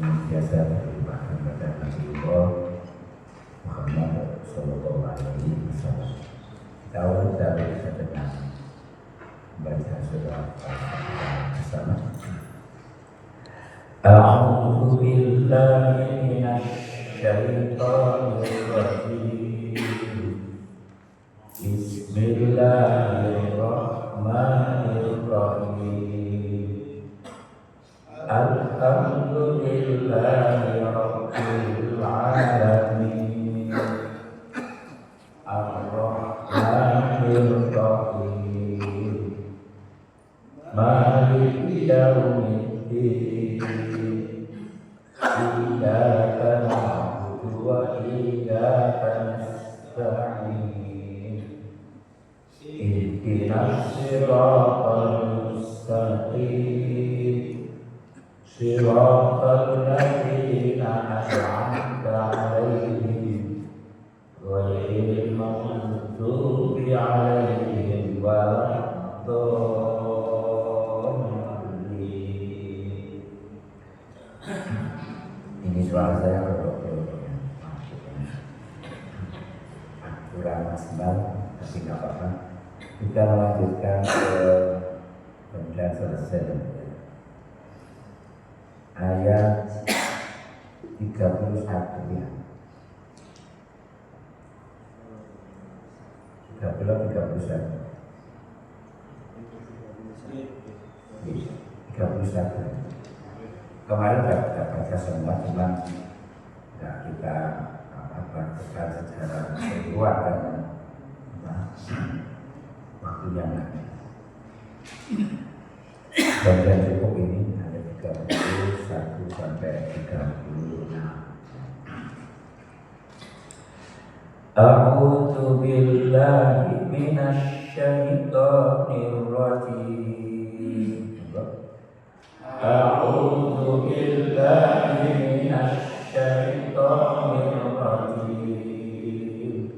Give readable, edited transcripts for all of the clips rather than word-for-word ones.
biasa berlimpahkan pada Nabi Muhammad Sallallahu Alaihi Wasallam. Kita awal dari dengan baca surah bersama. A'udzu billahi minasy syaithanir rajim. Bismillahirrahmanirrahim. Alhamdulillahi rabbil alamin. Ar-Rahmanir Rahim. Maliki yaumiddin. Iyyaka na'budu wa iyyaka nasta'in. Ihdinas siratal mustaqim. Siratal ladzina an'amta 'alaihim ghairil maghdubi 'alaihim waladdallin. Ini suara saya kurang maksimal, tapi nggak apa-apa. Kita melanjutkan ke benda selesai. Ayat 31 ya. 31. 31. Kemarin tidak baca semua, cuma nggak kita lakukan secara keseluruhan karena waktu yang ada. Dan cukup ini ada 31 sampai 36. A'udzu billahi minasy syaithanir rajim. A'udzu billahi minasy syaithanir rajim.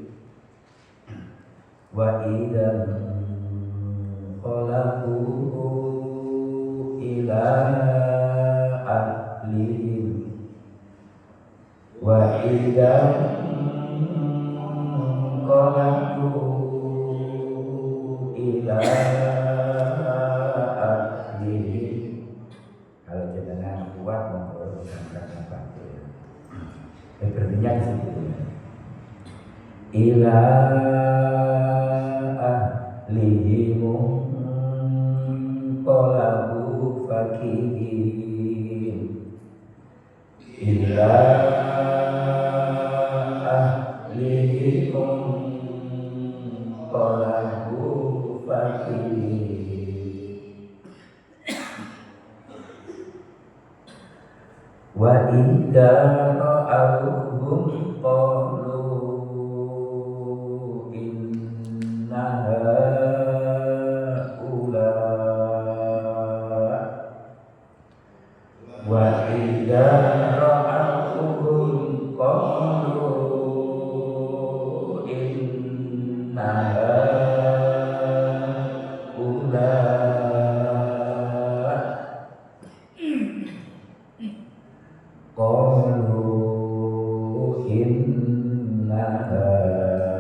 Wa idzal qalbu ila ahlihim wa idzal qalbu ila ahlihim. Kalau jenengan kuat memperolehkan apa itu? Berartinya di situ. Ila ahlihim qalabu fakihin. Ila ahlihim qalabu fakihin. Wa idza ra'awhum qalu inna haula. Wa idza ra'awhum qalu inna haula. Qalu inna haula'i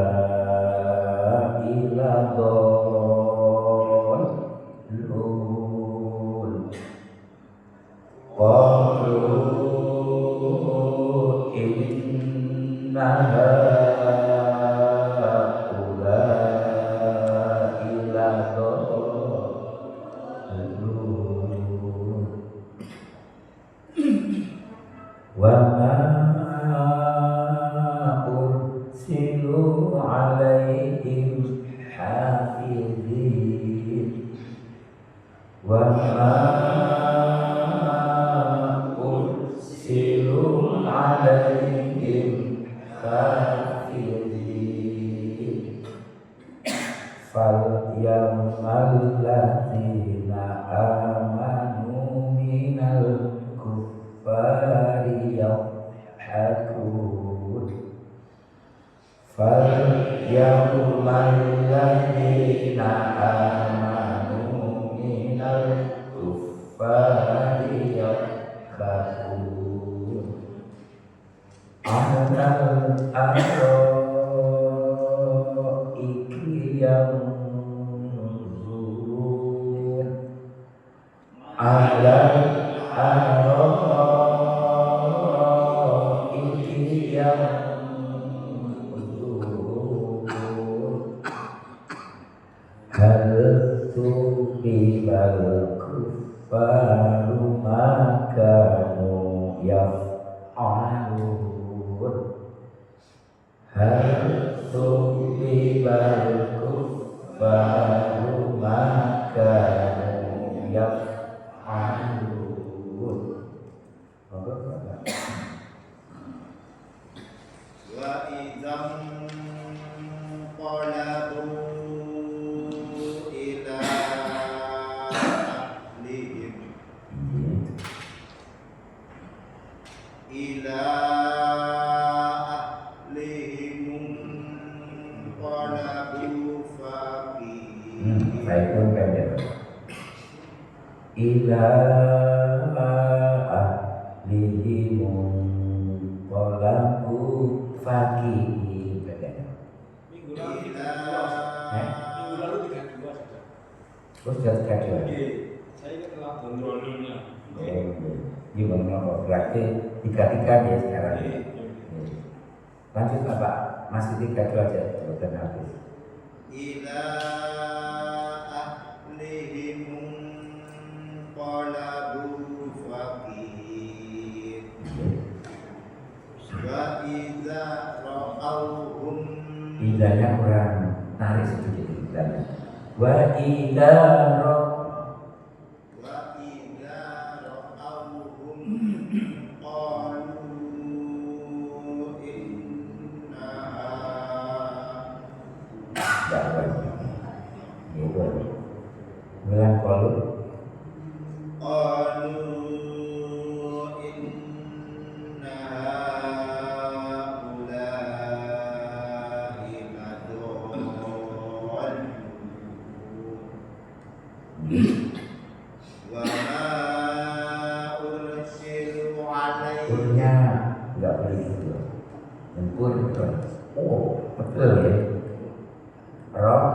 ladallun. Qalu inna haula'i ladallun. Wa ma ursilu 'alaihim hafizin. Wa ma ursilu 'alaihim hafizin. Fal yawmal ladzina amanu minal kuffari yadhakun. Fal yawmal ladzina amanu minal kuffari yadhakun. kafur alal aro iki yang zurun alal aro iki yang zurun hal tuqibal kufaru makanu yaf'alun hal tuqibal kufaru makanu yaf'alun. Monggo Bapak. Wa idzam qalabu ila ahlihim ila ahlihim qalabu faqihin. Baik pun pendek. Ila ahlihim qalabu faqihin. Minggu lalu Eh? 32 saja. Terus sudah kedua. Saya ingat telah kontrolnya. Gimana kok berarti 33 dia sekarang. Lanjut Bapak, masih 32 aja, jawaban habis. Ila ahlihim qalabu faqihin wa idza ra'awhum Idanya kurang tarik sedikit idanya. Wa idza wa idza ra'awhum qalu inna gitu. Bilang kalau qalu inna haula'i ladallun wa ma ursilu alaihim purnya nggak boleh gitu. Pur betul. Oh betul ya. Roh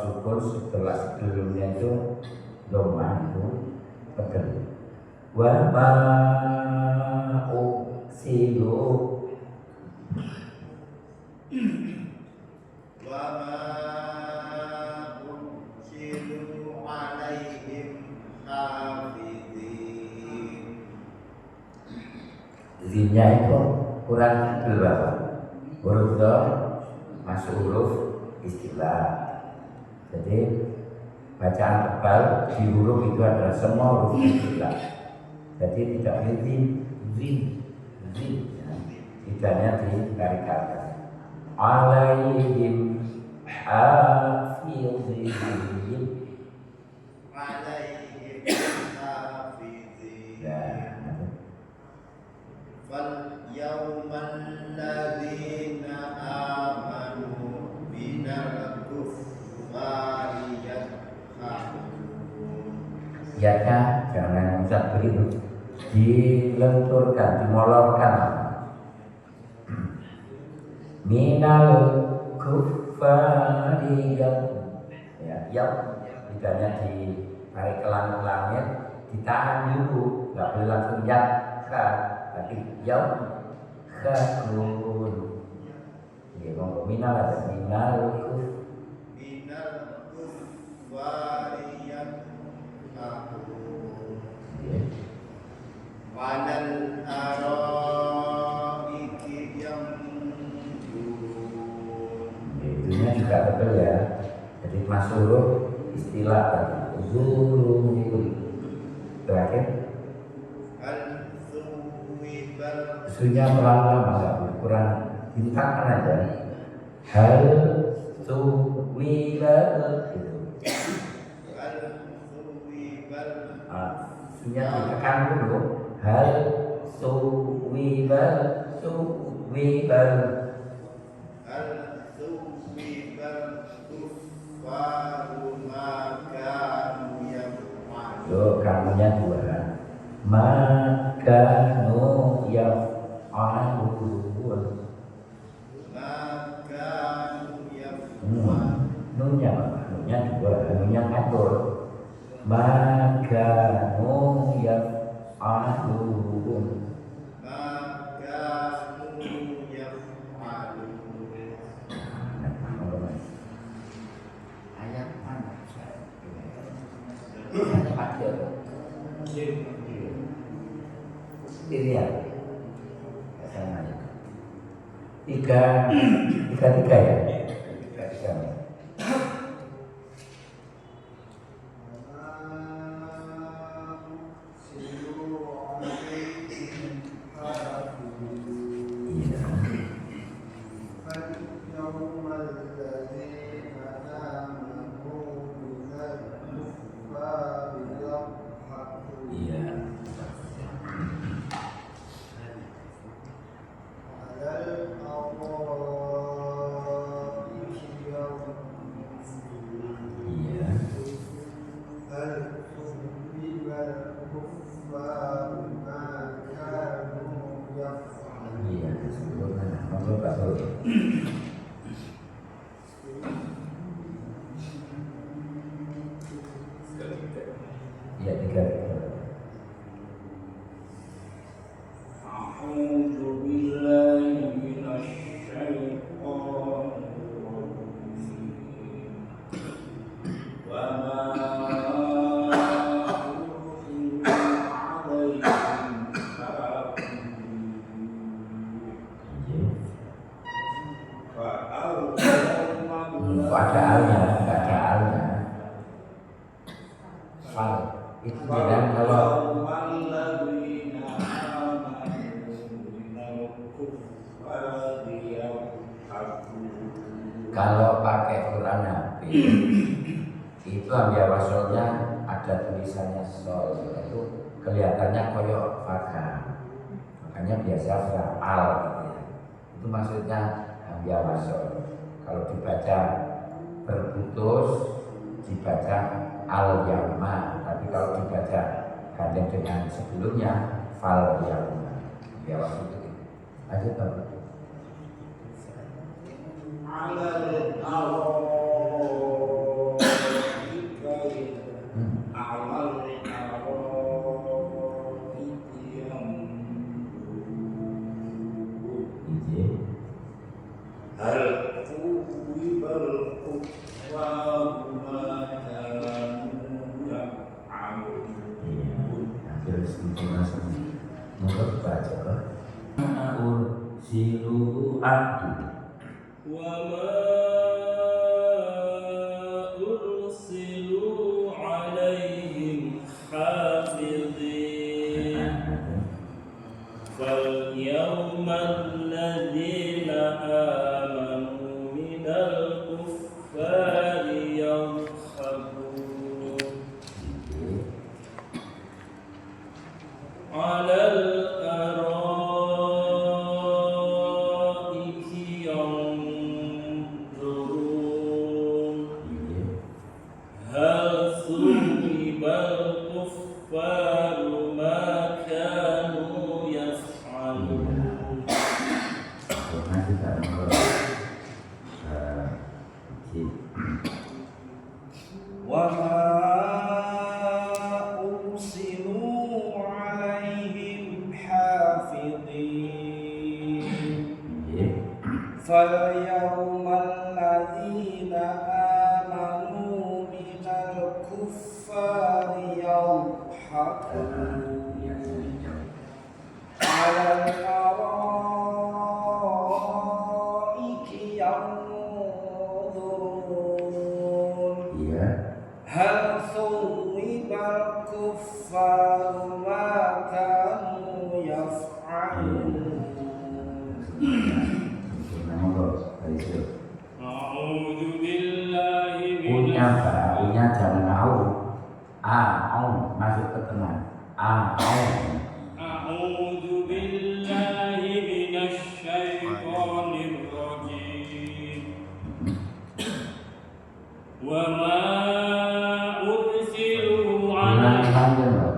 syukur setelah sebelumnya itu doma itu betul. Wa ma'u silu wa ma ursilu alaihim hafidhin. zinnya itu kurang berapa? Huruf do masuk huruf istilah. Jadi bacaan tebal di huruf itu adalah semua huruf istilah. Jadi tidak boleh zin. Tidaknya ditarik ke atas. Alaihim hafizin. Alaihim hafidhin. Ya, Fal yawmal ladzina amanu minal kuffari yadhakun. ya kan, jangan usah begitu. Dilenturkan, dimolorkan. Minal kuffari yang tidaknya ditarik ke langit, ditahan dulu, nggak boleh langsung tapi khakun. Ya, ngomong minal ada minal Minal kuffari yadhakun. Walal araiki yanzurun. itunya juga betul ya. Jadi masuk istilah tadi zuru terakhir Hal suwibal isunya pelan-pelan agak kurang bintangkan aja. Hal suwila gitu. hal suwibal Isunya ditekan dulu. Hal suwila hal suwibal kuffaru ma kanu yaf'alun. Yo, kamunya dua. maka nu yaf'alun. maka Nunya apa? Nunya dua, nunya ngatur. Maka nu yaf'alun. maka Ayat mana? Ayat akhir. Ini ya. Tiga ya. Tiga. Iya. Iya. Iya. Iya, sempurna. Monggo Pak Bro. Iya, tiga. A'udzu billahi minasy syaithanir rajim. Wa ma ursilna 'alaihim hafidhin. Iya. Fa arsalna Ada alnya, nggak ada alnya. Fal itu bilang kalau pakai Quran Nabi itu ambil wasolnya ada tulisannya sol, itu kelihatannya koyok fakah, makanya biasa fa'al gitu ya. Itu maksudnya ambil wasol. Kalau dibaca berputus dibaca al yawma, tapi kalau dibaca gandeng dengan sebelumnya fal yawma. Ya waktu itu aja tahu. Silu abdu wa ma ursilu alaihim hafidhin fal yawmal ladzina amanu minal kuffari yadhhabun alal فاليوم الذين آمنوا من الكفار يضحكون على الأرائك ينظرون هل ثوب الكفار ما كانوا يفعلون. A'udzu billahi punya apa? Punya jangan au masuk ke tengah. A'udzu billahi minasy syaithanir rajim. Wa ma ursilu Ulangi panjang loh.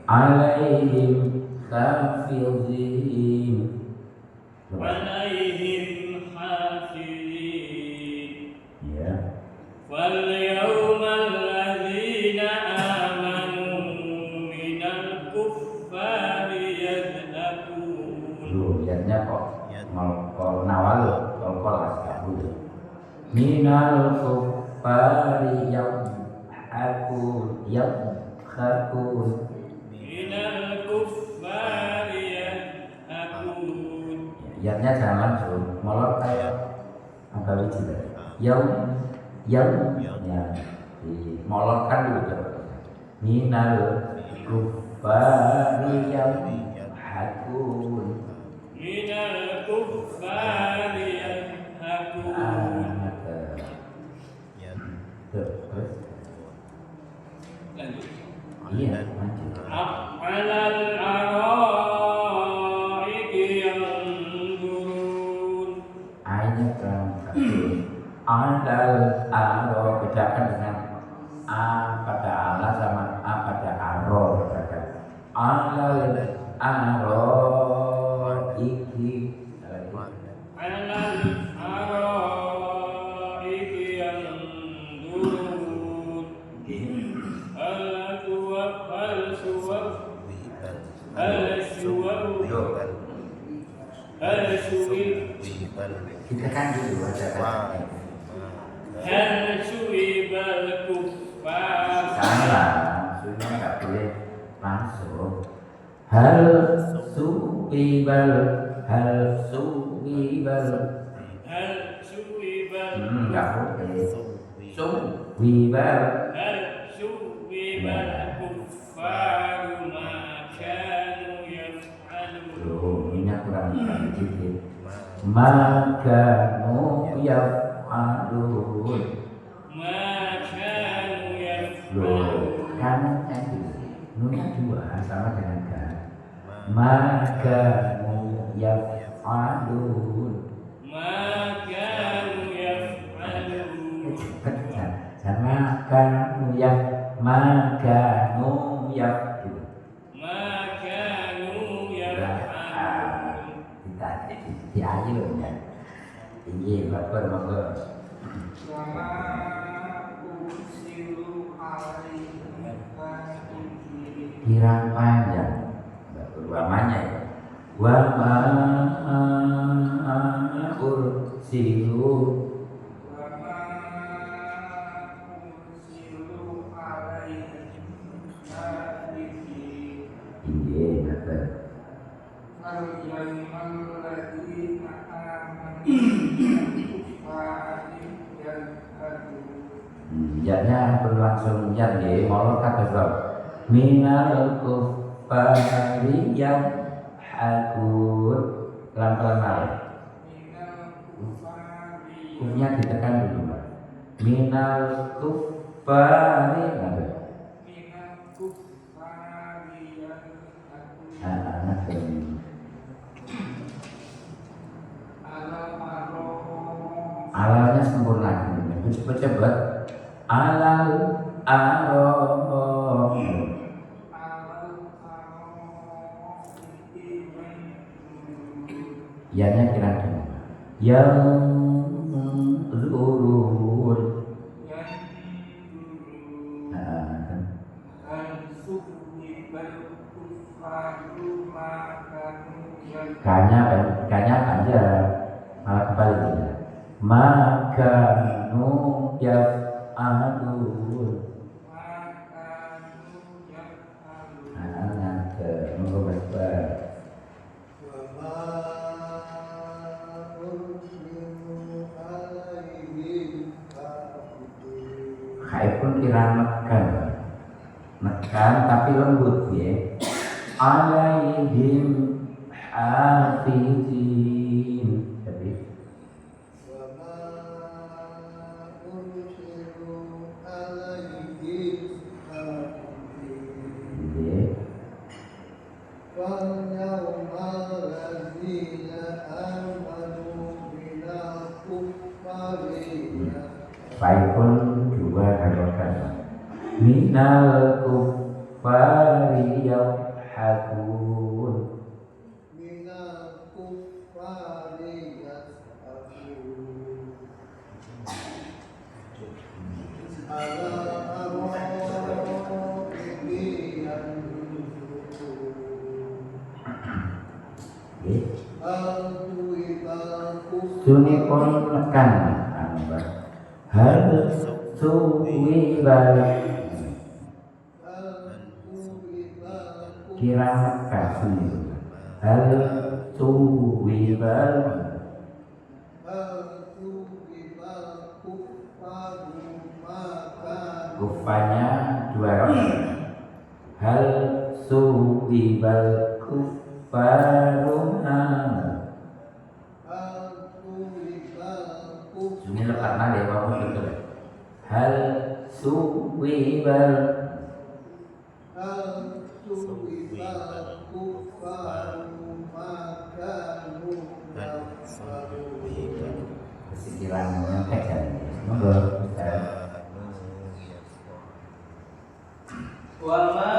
alaihim hafizin. عليهم حافظين Ya. فاليوم الذين آمنوا من الكفار يذهبون. Lihatnya kok kalau nawal kalau asal minal kuffari yadhakun من الكفار يذهبون. lihatnya jangan langsung molor kayak apa biji yang ya dimolorkan dulu coba minal kuffari yadhakun من الكفار يذهبون. Iya, lanjut. على الأرائك ينظرون. Ayatnya terang satu. Alal aro bedakan dengan a pada ala sama a pada aro bedakan. Alal aro iki. على الأرائك ينظرون. Kita kan dulu ada هل شرب الكفار. salah, maksudnya nggak boleh langsung. Hal suwibal هل شرب nggak boleh. Suwibal هل شرب الكفار ما كانوا يفعلون. loh, ini kurang sedikit. Maka yaf'alun. ما كانوا Loh, يفعلون. kan nunnya dua sama dengan kan. Maka yaf'alun. ما كانوا يفعلون. Sama kan yaf maka yaf gitu. ما كانوا يفعلون. Kita di ayu ya. Ini bapak monggo. وما أرسلوا عليهم حافظين. Kirang panjang. Umpamanya ya. Wa ma ursilu وما أرسلوا عليهم حافظين. Iya, betul. فاليوم الذين آمنوا بالكفار يذهبون. Jadinya berlangsung jadi molor kata sebab minal kuffari yang hakun pelan-pelan kufnya ditekan dulu Mbak. Minal kuffari ada anak ini alalnya sempurna coba alal aro ianya kira yang zurun kanya aja malah kembali tidak maka nuyaf adul anak ke mengubah pun kira mekan tapi lembut ya alaihim hafizin jadi Baik pun dua harokat minal kuffari yadhakun. minal kuffari yas'afun ala arra'ihi yanzurun Sunipun nekan hal suwibal kira nekan sunipun hal suwibal kufanya dua rokat hal suwibal kuffaruna. Ini lekat nada ya Bapak betul. Hal suwibal sekiranya tekan. Monggo Ustaz. Wa ma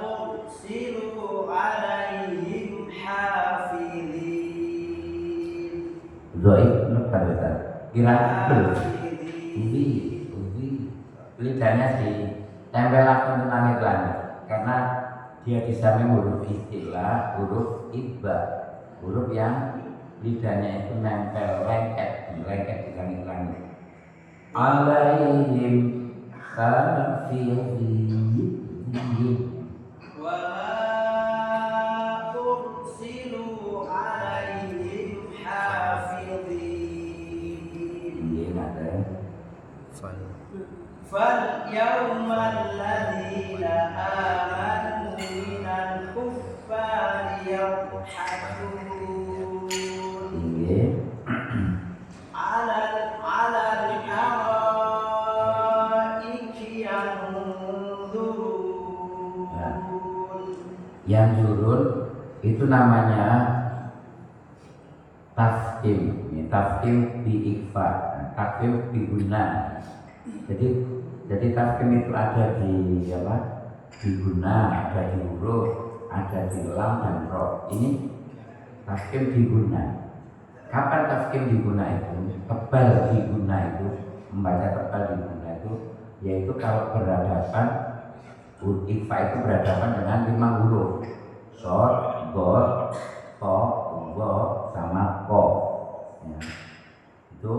ursilu alaihim hafidhin. Zoib lekat Ustaz. Kira bel. Ubi. Lidahnya ditempelkan ke langit-langit karena dia disamping huruf istilah, huruf ibba, huruf yang lidahnya itu nempel lengket di langit-langit. Alaihim hafidhin. Wa ma ursilu alaihim hafidhin. Iya ada. Fal yawmal ladzina amanu minal kuffari yadhakun. Iya. Alal araiki yanzurun. Yang zurun itu namanya tafkim, tafkim bi ikfa, tafkim bi guna. Jadi tafkim itu ada di apa? Di guna, ada di huruf, ada di lam dan ro. Ini tafkim di guna. Kapan tafkim di guna itu? Tebal di guna itu, membaca tebal di guna itu, yaitu kalau berhadapan ikfa itu berhadapan dengan 5 huruf. Short, god, to, go, sama ko. Ya. Itu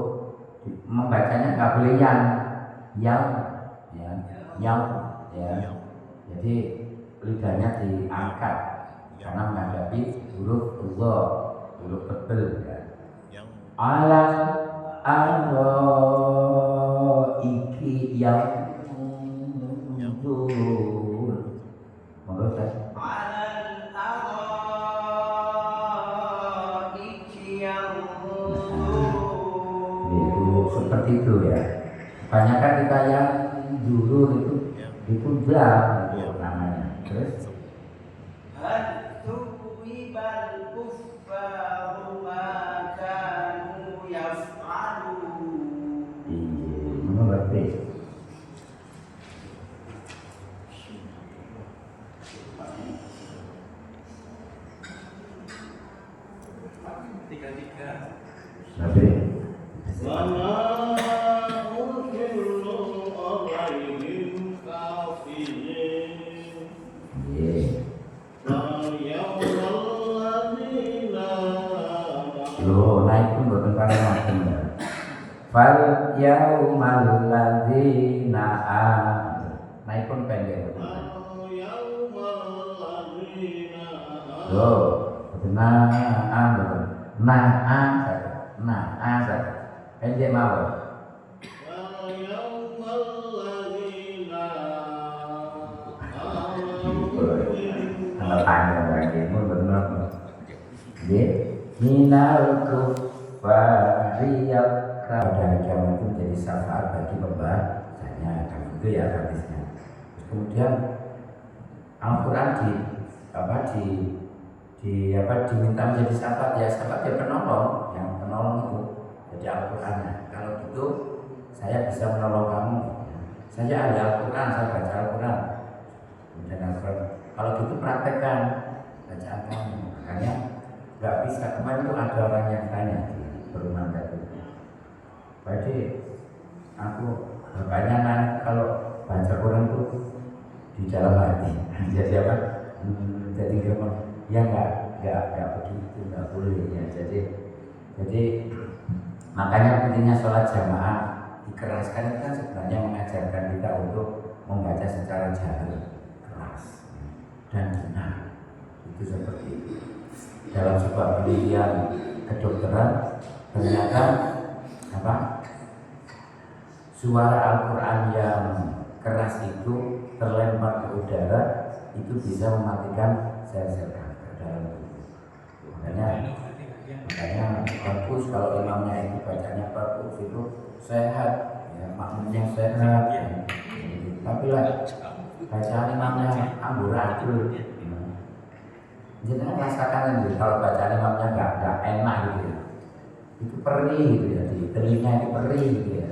membacanya nggak boleh yang, ya. Jadi lidahnya diangkat karena menghadapi huruf go, huruf tebel. Ya. Ala iki yang turun. Monggo Ustaz. Alal araiki yanzurun. Itu seperti itu ya. Kebanyakan kita yang dulu itu blang itu namanya. Terus Hal tuwibal kuffaru ma kanu yaf'alun. mengerti. Tapi Wama ursilu alaihim hafidhin. Fal yawmal ladzina Loh, naik pun bukan karena macam ya. Fal yaumal ladzina naik pun pendek. Fal yawmal ladzina Loh, pendek mawon. Fal yawmal ladzina Kalau panjang lagi, mau benar. Minal kufari dari kiamat itu menjadi syafaat bagi pembacanya, kan itu ya hadisnya. Kemudian Al-Quran diminta menjadi syafaat ya penolong, yang penolong itu jadi Al-Qurannya. Kalau gitu saya bisa menolong kamu. Saya ada Al-Quran, saya baca Al-Quran. Kemudian Al-Quran, kalau gitu praktekkan bacaan kamu. Makanya nggak bisa. Kemarin itu ada orang yang tanya di perumahan tadi. Jadi aku bapaknya nanti kalau baca Quran itu di dalam hati. Jadi apa? Jadi ya nggak begitu, nggak boleh ya. Jadi makanya pentingnya sholat jamaah dikeraskan itu kan sebenarnya mengajarkan kita untuk membaca secara jahil, keras dan benar. Itu seperti itu. Dalam sebuah penelitian kedokteran ternyata apa? Suara Al-Quran yang keras itu terlempar ke udara itu bisa mematikan sel-sel kanker dalam tubuh. Makanya bagus kalau imamnya itu bacanya bagus, itu sehat, ya, makmumnya sehat. Ya. Tapi lah bacaan imamnya amburadul. Jadi rasakan gitu, kalau bacaan imamnya nggak enak gitu ya. Itu perih gitu ya, di telinga itu perih gitu ya.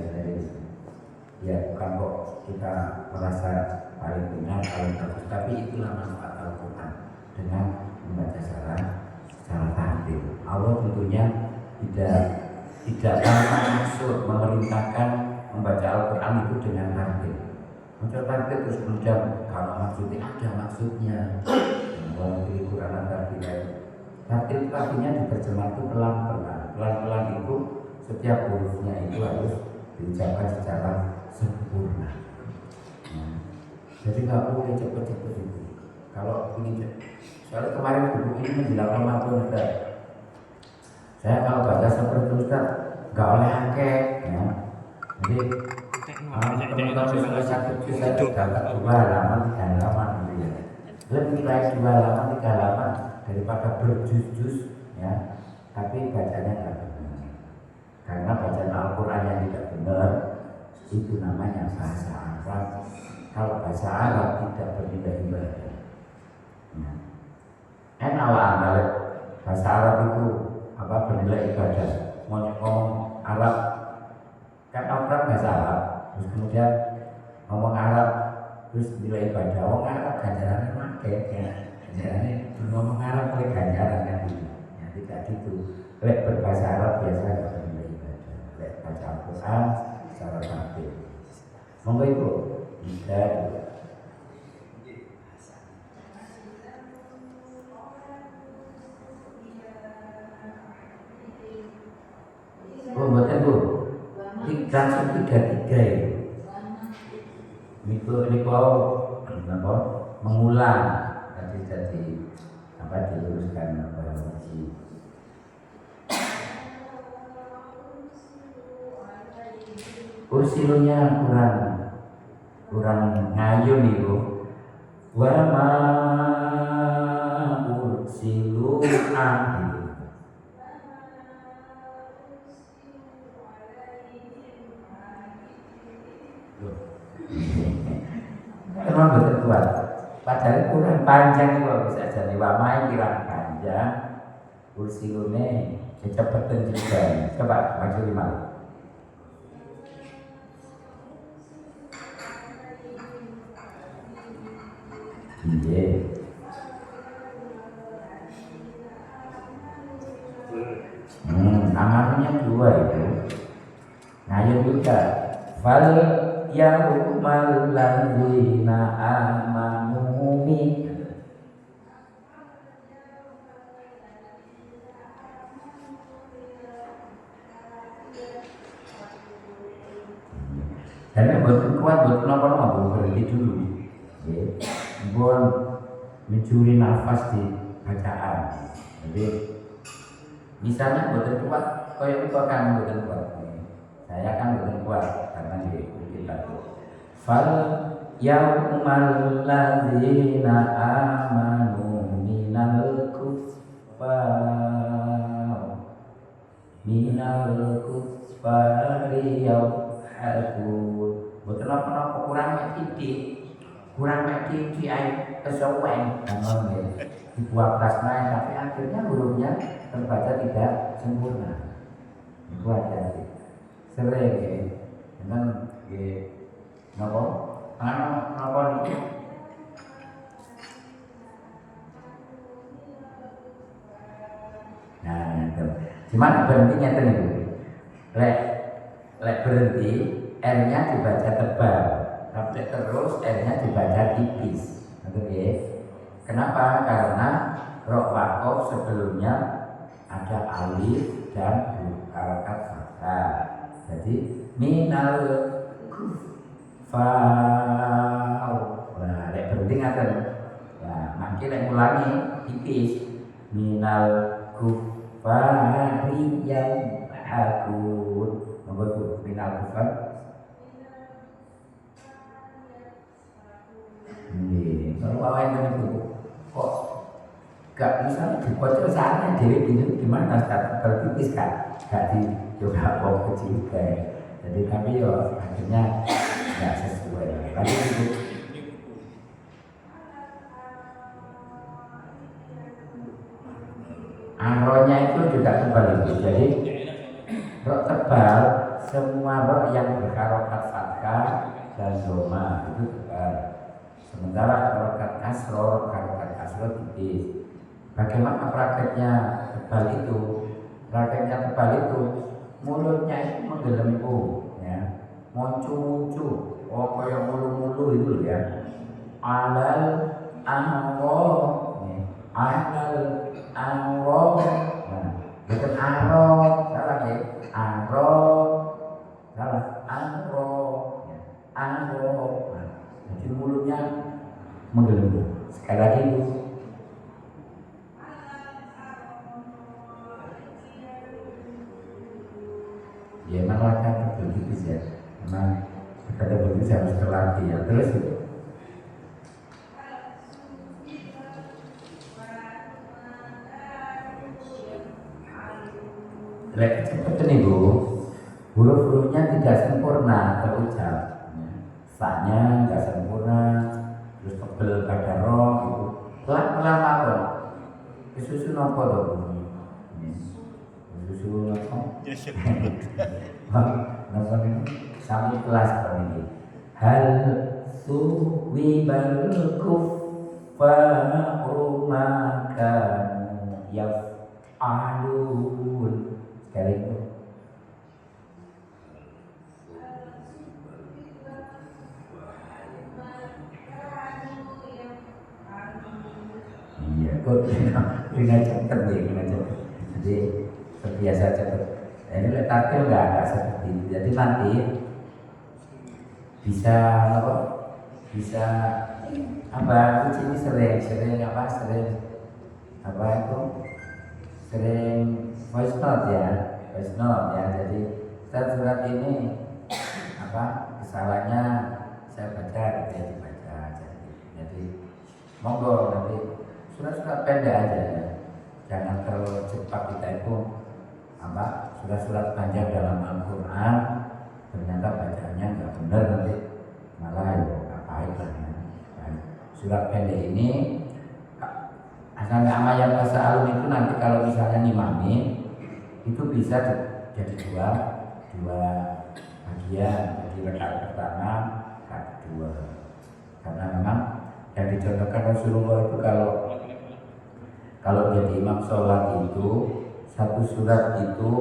Ya bukan kok kita merasa paling benar, paling bagus, tapi itulah manfaat Al-Quran dengan membaca secara tartil. Allah tentunya tidak tanpa maksud memerintahkan membaca Al-Quran itu dengan tartil. Membaca tartil terus kemudian kalau maksudnya ada maksudnya. Kalau di Quran tartil itu artinya diterjemah itu pelan-pelan itu setiap hurufnya itu harus diucapkan secara sempurna. Jadi nggak boleh cepet-cepet itu. Kalau ini, soalnya kemarin buku ini menjelang Ramadan, Ustaz. Saya kalau baca seperti itu Ustaz, nggak oleh angket, ya. Jadi teman-teman yang sakit itu saya dapat 2 halaman, 3 halaman, gitu ya. Lebih baik 2 halaman, 3 halaman daripada berjus-jus, ya. Tapi bacanya nggak benar. Karena bacaan Al-Quran yang tidak benar itu namanya bahasa Arab. Kalau bahasa Arab tidak bernilai ibadah. Awal balik bahasa Arab itu apa bernilai ibadah. Mau ngomong Arab kan Arab bahasa Arab, terus kemudian ngomong Arab terus nilai ibadah. Ngomong Arab ganjarannya makai ya. Ganjarannya ngomong Arab oleh ganjaran kan gitu. Ya tidak gitu. Lek berbahasa Arab biasa nggak bernilai ibadah. Lek baca Al-Quran secara tartil. Monggo Ibu, bisa juga. Oh, buatan Bu, langsung 33 ya. Ini kau mengulang jadi apa diluruskan apa uji. Ursilunya kurang ngayun itu. Wa ma ursilu gitu. Emang betul kuat. Padahal kurang panjang itu bisa jadi wamai kurang panjang. Ursilune cepetan juga. Coba maksud gimana? Iya. Amalnya 2 itu. Ngayun juga. Fal yaumal ladzina amanu karena betul kuat betul apa berhenti dulu, bukan mencuri nafas di bacaan. Jadi misalnya betul kuat, kau itu akan betul kuat. Saya kan betul kuat karena di kita itu. Fal yaumal ladzina amanu minal kuffari betul apa kurangnya titik air kesuwen dibuat plasma tapi akhirnya hurufnya terbaca tidak sempurna. Itu aja sering ya, memang Napa? Napa niku? Nah, itu. Cuman berhentinya itu nih, lek berhenti, R-nya dibaca tebal, tapi terus R-nya dibaca tipis. Oke. Kenapa? Karena roh wakof sebelumnya ada alif dan harakat fathah. Jadi minal kufar. Nah, lek berhenti ngaten. Nah, makin lek ngulangi tipis minal kufari yang akun. Nomor tuh minal kufar. Ini kalau awalnya itu kok gak bisa dibaca saatnya jadi gimana kalau tipis kan gak dicoba kok kecil kayak jadi kami yo akhirnya nggak sesuai lagi itu. Aronya itu juga tebal itu, jadi rok tebal semua rok yang berharokat fathah dan doma itu tebal. Sementara harokat kasro tipis. Bagaimana prakteknya tebal itu? Prakteknya tebal itu mulutnya itu menggelembung, ya, muncu-muncu, kayak mulu-mulu itu ya. Alal angro, alal angro, nah, bukan aro, salah ya, aro, salah, angro, angro, nah, jadi mulutnya menggelembung. Sekali lagi itu. Ya memang latihan begitu ya, memang kata begitu harus terlatih ya. Terus itu cepet nih Bu, huruf-hurufnya tidak sempurna terucap, fa-nya nggak sempurna, terus tebel pada roh itu pelan-pelan apa? Kesusu nopo dong? Kesusu nopo? Nopo ini sami kelas ini. Hal suwibal kuffaru makan yaf'alun. Sekali itu. Iya, kok dengan cepet deh, dengan cepet. Jadi terbiasa cepet. Ini letaknya nggak seperti itu. Jadi nanti bisa apa? Bisa apa? Uji ini sering apa? Sering apa itu? Sering voice note ya. Jadi surat ini apa? Kesalahannya saya baca, dia dibaca. Jadi monggo nanti surat-surat pendek aja ya. Jangan terlalu cepat kita itu apa surat-surat panjang dalam Al-Quran ternyata bacaannya nggak benar nanti malah ya ngapain lah ya. Surat pendek ini asal amayat tasa'alun itu nanti kalau misalnya ngimami itu bisa jadi dua bagian, jadi rakaat pertama, rakaat kedua. Karena memang yang dicontohkan Rasulullah itu kalau jadi imam sholat itu satu surat itu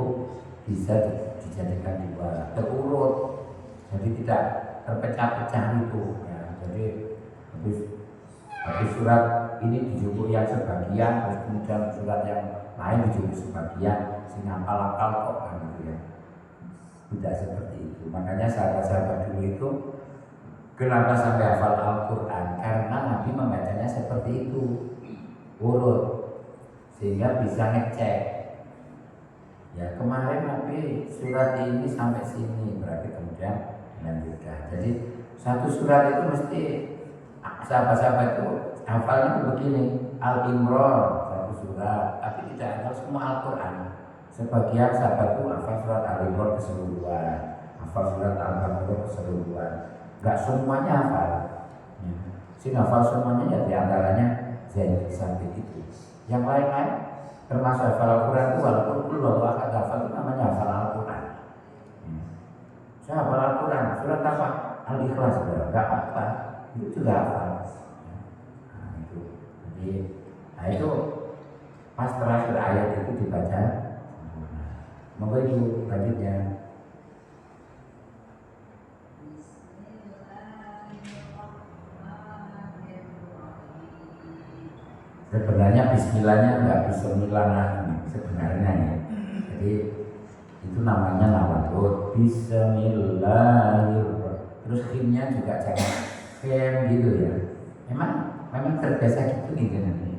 bisa dijadikan dua terurut, jadi tidak terpecah-pecah itu ya. Jadi habis surat ini dijupuk yang sebagian, terus kemudian surat yang lain dijupuk sebagian, sehingga hafal kok kan gitu ya. Tidak seperti itu. Makanya sahabat-sahabat dulu itu kenapa sampai hafal Al-Quran? Karena Nabi membacanya seperti itu, urut, sehingga bisa ngecek. Ya kemarin Nabi surat ini sampai sini, berarti kemudian lanjutkan. Jadi satu surat itu mesti sahabat-sahabat itu hafalnya begini, Al-Imran satu surat, tapi tidak hafal semua Al-Quran. Sebagian sahabat itu hafal surat Al-Imran keseluruhan, hafal surat Al-Baqarah keseluruhan. Enggak semuanya hafal. Ya. Si hafal semuanya ya diantaranya Zaid sampai itu. Yang lain-lain termasuk hafal Al-Quran itu walaupun kalau akad hafal itu namanya hafal Al-Quran. Saya hafal Al-Quran, surat apa? Al-Ikhlas enggak apa, itu juga apa. Nah, itu. Jadi, nah itu pas terakhir ayat itu dibaca. Monggo Ibu lanjutnya. Sebenarnya bismillahnya enggak bismillah sebenarnya ya. Jadi itu namanya nawatut bismillahirrahmanirrahim. Terus kimnya juga jangan kem gitu ya. Memang terbiasa gitu nanti.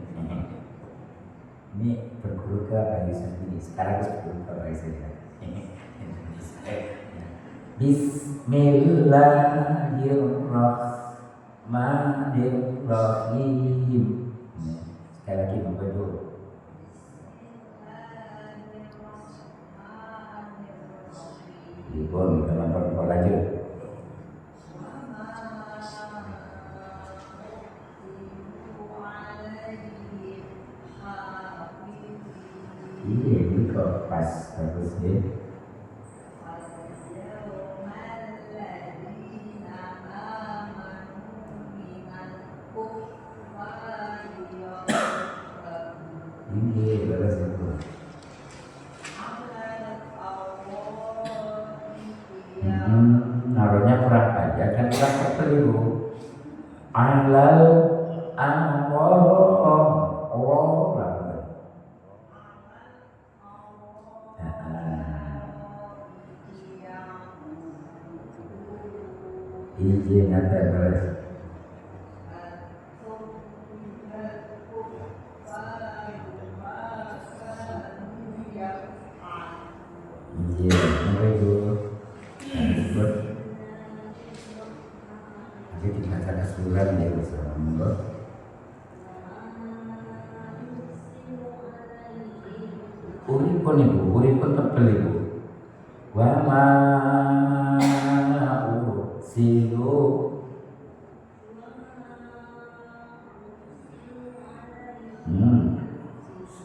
Ini berguru ke bahasa ini. Sekarang harus berguru ke bahasa ini. Bismillahirrahmanirrahim. Sekali lagi monggo dulu. Ibu, teman-teman lanjut. Iya, ini kok pas bagus ya. Ini bagus itu. Naruhnya kurang aja kan kurang tebel ibu. Alal Allah lah. Izin ada beres. Izin apa itu? Nanti dibaca keseluruhan ya bersama monggo. Uripun ibu, uripun tebel ibu. Wa ma ursilu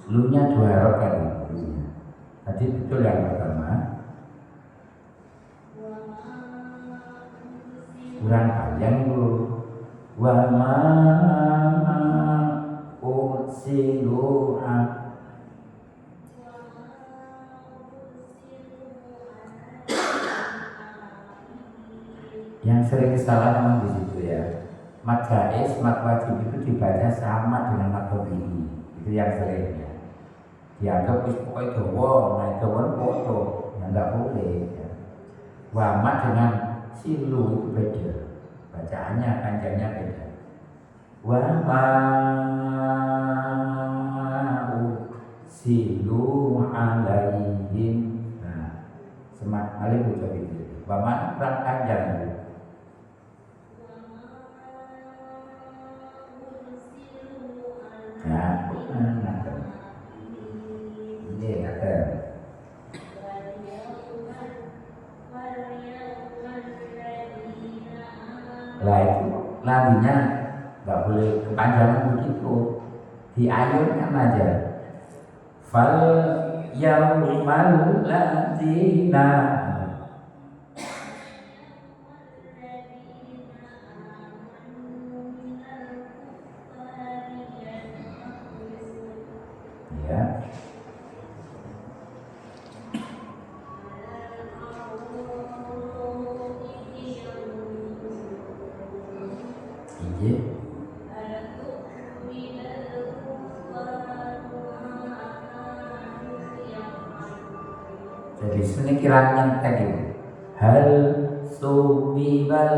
Lu-nya 2 harokat ibu. Tadi betul yang pertama. Kurang panjang ibu. Wa ma ursilu yang sering kesalahan di situ ya. Mad jaiz, mad wajib itu dibaca sama dengan mad tabi'i. Itu yang sering ya. Dianggap wis pokoke dawa, nah dawa foto, ya enggak boleh ya. Wa mad dengan silu itu beda. Bacaannya panjangnya beda. Wa ma silu alaihim. Nah, semat alif ucap itu. Wa ma kurang panjang itu. Nah, ini ada. Lah itu labinya nggak boleh kepanjangan begitu. Diayunkan aja. Fal yaumal ladzina ya. Iya. Jadi sini kiranya tadi hal suwibal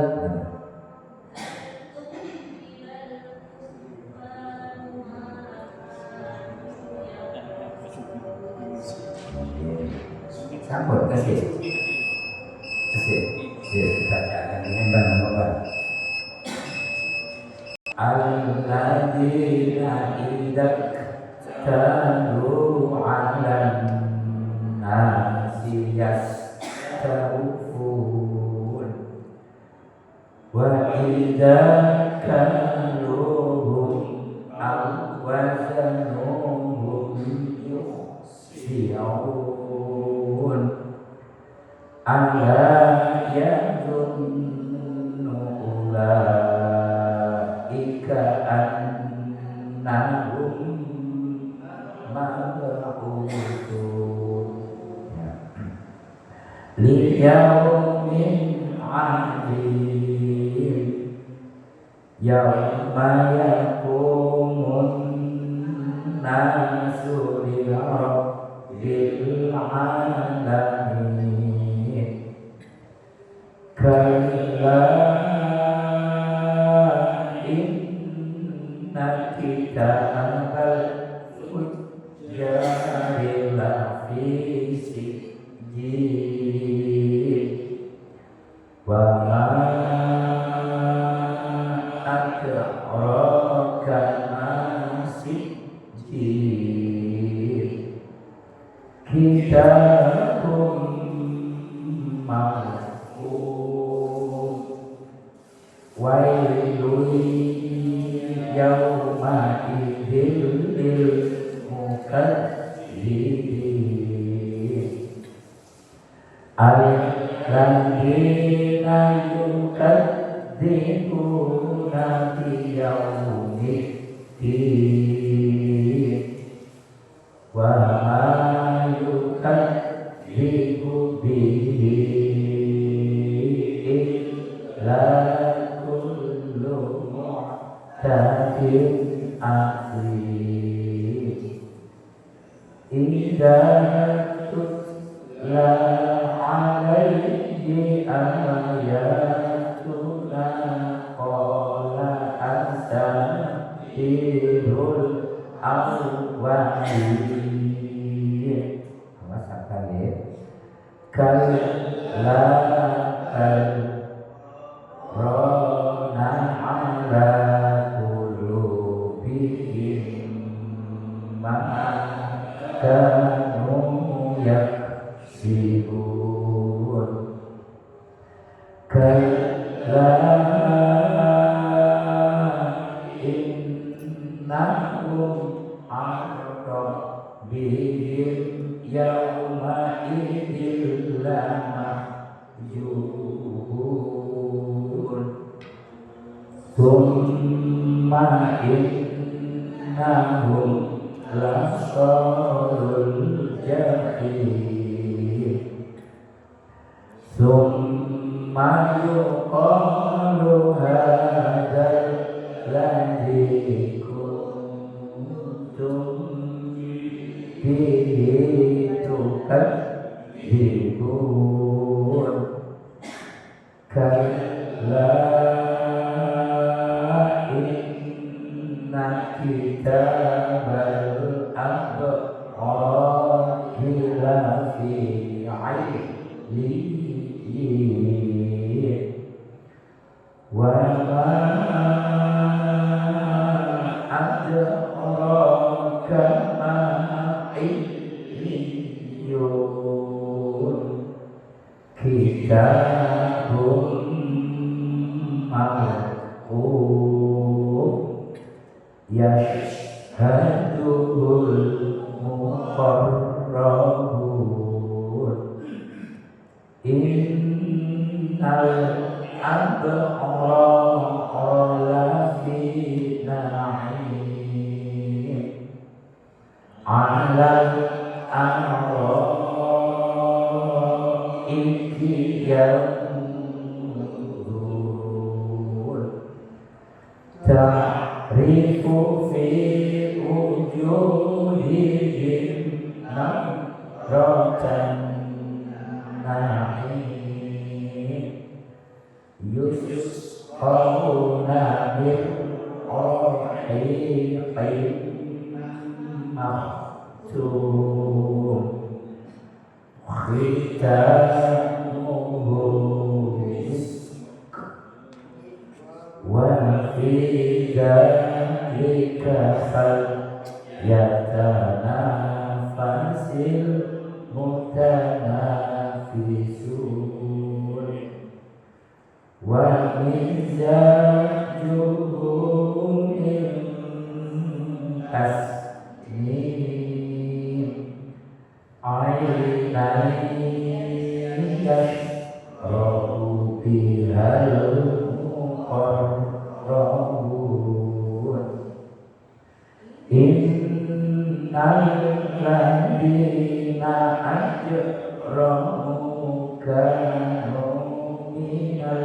sambut kasih kita jalan dengan bang alladzina idak talu alan nasiyas ta'ufun wa idza kaluhum awwazanuhum yukhsirun ala yazunnu كأنهم مبعوثون ليوم عظيم يوم يقوم الناس لرب العالمين كلا إن كتاب الفجار لفي سجين وما أدراك ما سجين كتاب مرقوم ويل يومئذ للمكذبين الذين يكذبون بيوم الدين وما يكذب به إلا كل معتد أثيم إذا تتلى عليه آياتنا قال أساطير الأولين كلا ران على قلوبهم ما كانوا يكسبون كلا إنهم عن ربهم يومئذ لمحجوبون ثم إنهم لصال الجحيم ثم يقال هذا الذي كنتم به تكذبون كلا إن كتاب الأبرار لفي عليين وما أدراك ما عليون كتاب مرقوم يشهده المقربون إن الأبرار لفي نعيم على الأرائك ينظرون تعرف في وجوههم نضرة النعيم يسقون من رحيق مختوم ختامه مسك وفي ذلك فليتنافس المتنافسون ومزاجه من تسنيم عينا يشرب بها المقربون ladina ajramu kanu minal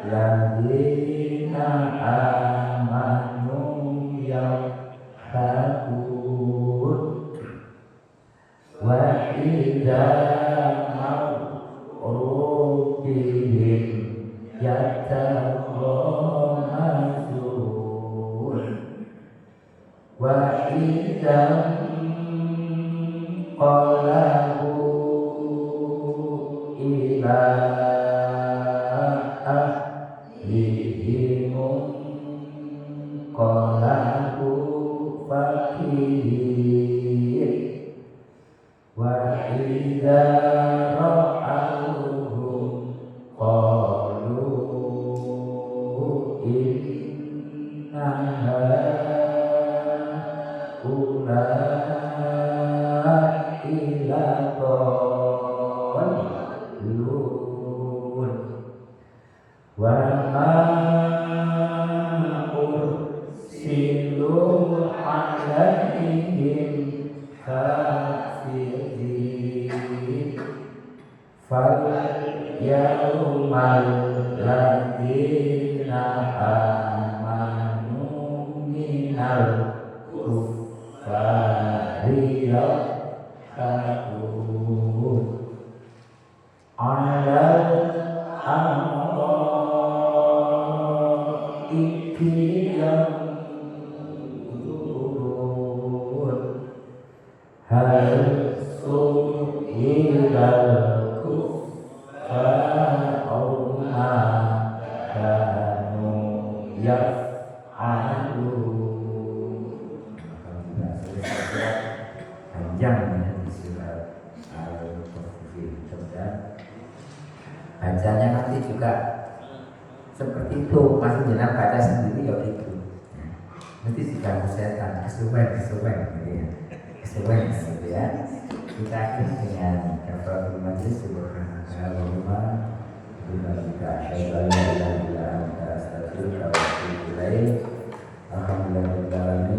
ladina amanu yadhakun wa idza marru bihim yataghamazun wa idza qalabu ila ahlihim qalabu fakihin wa idza ra'awhum qalu inna haula'i ladallun wa ma ursilu alaihim hafizin fal yawmal ladina amanu minal kuffari yadhakun alal amraiki yanzurun hal su'ilal kuffar ma kanu yaf'alun. Panjang ya di surat Al-Mutaffifin. Bacanya nanti juga seperti itu, masih jangan baca sendiri ya gitu. Nanti diganggu setan, kesuwen gitu ya. Kita akhiri dengan kafaratul majlis subhanallah wa bihamdihi. Alhamdulillah.